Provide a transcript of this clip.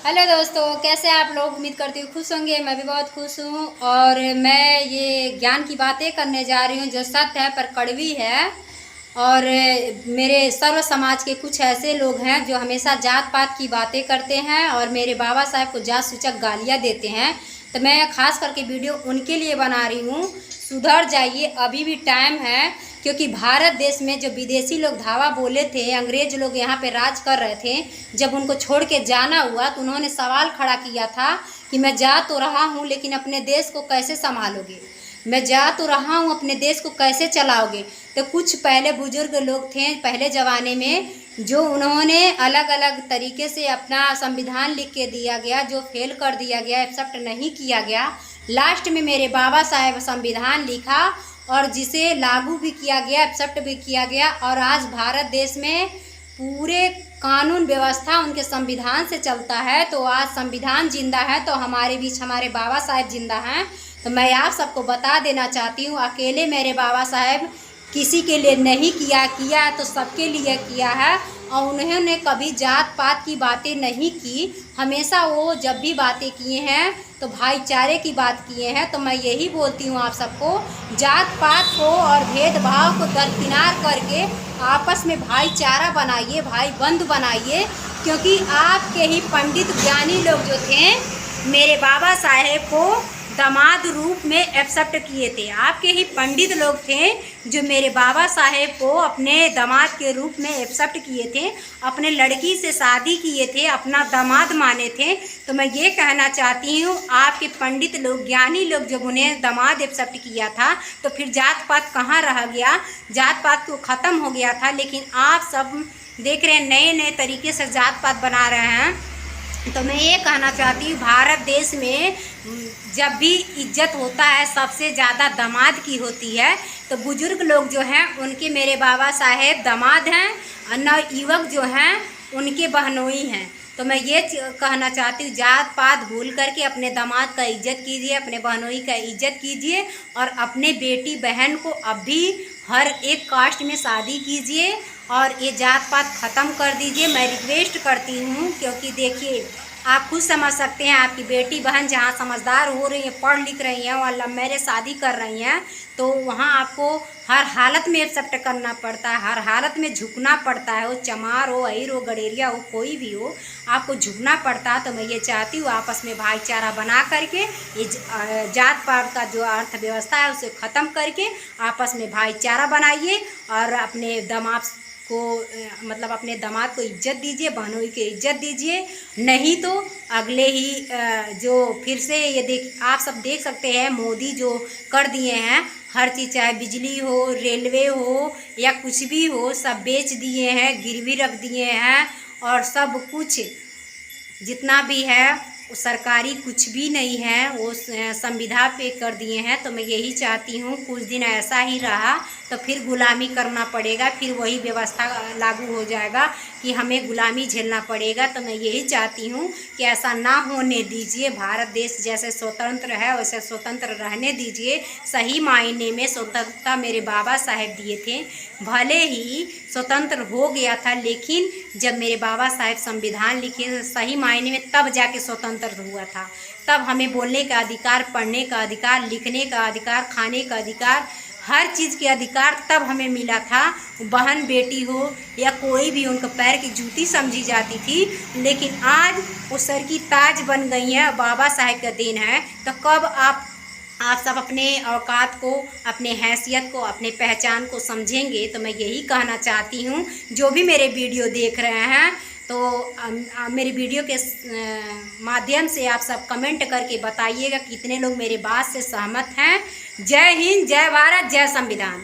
Hello दोस्तों, कैसे आप लोग। उम्मीद करती हूँ खुश होंगे। मैं भी बहुत खुश हूँ और मैं ये ज्ञान की बातें करने जा रही हूँ जो सत्य है पर कड़वी है। और मेरे सर्व समाज के कुछ ऐसे लोग हैं जो हमेशा जात पात की बातें करते हैं और मेरे बाबा साहब को जात सूचक गालियाँ देते हैं। तो मैं खास करके वीडियो उनके लिए बना रही हूँ। सुधर जाइए, अभी भी टाइम है। क्योंकि भारत देश में जो विदेशी लोग धावा बोले थे, अंग्रेज लोग यहाँ पे राज कर रहे थे, जब उनको छोड़ के जाना हुआ तो उन्होंने सवाल खड़ा किया था कि मैं जा तो रहा हूँ लेकिन अपने देश को कैसे संभालोगे, मैं जा तो रहा हूँ अपने देश को कैसे चलाओगे। तो कुछ पहले बुजुर्ग लोग थे पहले ज़माने में, जो उन्होंने अलग अलग तरीके से अपना संविधान लिख के दिया गया, जो फेल कर दिया गया, एक्सेप्ट नहीं किया गया। लास्ट में मेरे बाबा साहेब संविधान लिखा और जिसे लागू भी किया गया, एक्सेप्ट भी किया गया। और आज भारत देश में पूरे कानून व्यवस्था उनके संविधान से चलता है। तो आज संविधान जिंदा है तो हमारे बीच हमारे बाबा साहेब जिंदा हैं। तो मैं आप सबको बता देना चाहती हूँ, अकेले मेरे बाबा साहेब किसी के लिए नहीं किया है तो सबके लिए किया है। और उन्होंने कभी जात पात की बातें नहीं की, हमेशा वो जब भी बातें किए हैं तो भाईचारे की बात किए हैं। तो मैं यही बोलती हूँ आप सबको, जात पात को और भेदभाव को दरकिनार करके आपस में भाईचारा बनाइए, भाई बंधु बनाइए। क्योंकि आपके ही पंडित ज्ञानी लोग जो थे मेरे बाबा साहेब को दामाद रूप में एक्सेप्ट किए थे। आपके ही पंडित लोग थे जो मेरे बाबा साहेब को अपने दामाद के रूप में एक्सेप्ट किए थे, अपने लड़की से शादी किए थे, अपना दामाद माने थे। तो मैं ये कहना चाहती हूँ, आपके पंडित लोग ज्ञानी लोग जब उन्हें दामाद एक्सेप्ट किया था तो फिर जात पात कहाँ रह गया, जात पात तो ख़त्म हो गया था। लेकिन आप सब देख रहे हैं नए नए तरीके से जात पात बना रहे हैं। तो मैं ये कहना चाहती हूँ, भारत देश में जब भी इज्जत होता है सबसे ज़्यादा दामाद की होती है। तो बुजुर्ग लोग जो हैं उनके मेरे बाबा साहेब दामाद हैं और नवयुवक जो हैं उनके बहनोई हैं। तो मैं ये कहना चाहती हूँ, जात पात भूल करके अपने दामाद का इज्जत कीजिए, अपने बहनोई का इज्जत कीजिए और अपने बेटी बहन को अब भी हर एक कास्ट में शादी कीजिए और ये जात पात ख़त्म कर दीजिए। मैं रिक्वेस्ट करती हूँ, क्योंकि देखिए आप खुद समझ सकते हैं, आपकी बेटी बहन जहाँ समझदार हो रही है, पढ़ लिख रही हैं और लव मैरिज शादी कर रही हैं, तो वहाँ आपको हर हालत में एक्सेप्ट करना पड़ता है, हर हालत में झुकना पड़ता है। वो चमार हो, अहीर हो, गडेरिया हो, कोई भी हो, आपको झुकना पड़ता है। तो मैं ये चाहती हूँ आपस में भाईचारा बना करके ये जात पात का जो अर्थव्यवस्था है उसे ख़त्म करके आपस में भाईचारा बनाइए और अपने दामाद को मतलब अपने दामाद को इज्जत दीजिए, बहनोई की इज्जत दीजिए। नहीं तो अगले ही जो फिर से ये आप सब देख सकते हैं, मोदी जो कर दिए हैं हर चीज़, चाहे बिजली हो, रेलवे हो या कुछ भी हो, सब बेच दिए हैं, गिरवी रख दिए हैं और सब कुछ जितना भी है सरकारी कुछ भी नहीं है, वो संविदा पे कर दिए हैं। तो मैं यही चाहती हूँ, कुछ दिन ऐसा ही रहा तो फिर गुलामी करना पड़ेगा, फिर वही व्यवस्था लागू हो जाएगा कि हमें गुलामी झेलना पड़ेगा। तो मैं यही चाहती हूँ कि ऐसा ना होने दीजिए। भारत देश जैसे स्वतंत्र है वैसे स्वतंत्र रहने दीजिए। सही मायने में स्वतंत्रता मेरे बाबा साहेब दिए थे, भले ही स्वतंत्र हो गया था लेकिन जब मेरे बाबा साहेब संविधान लिखे सही मायने में तब जाके स्वतंत्र हुआ था। तब हमें बोलने का अधिकार, पढ़ने का अधिकार, लिखने का अधिकार, खाने का अधिकार, हर चीज़ के अधिकार तब हमें मिला था। बहन बेटी हो या कोई भी उनका पैर की जूती समझी जाती थी, लेकिन आज वो सर की ताज बन गई है, बाबा साहेब का देन है। तो कब आप सब अपने औकात को, अपने हैसियत को, अपने पहचान को समझेंगे। तो मैं यही कहना चाहती हूँ, जो भी मेरे वीडियो देख रहे हैं तो मेरे वीडियो के माध्यम से आप सब कमेंट करके बताइएगा कितने लोग मेरे बात से सहमत हैं। जय हिंद, जय भारत, जय संविधान।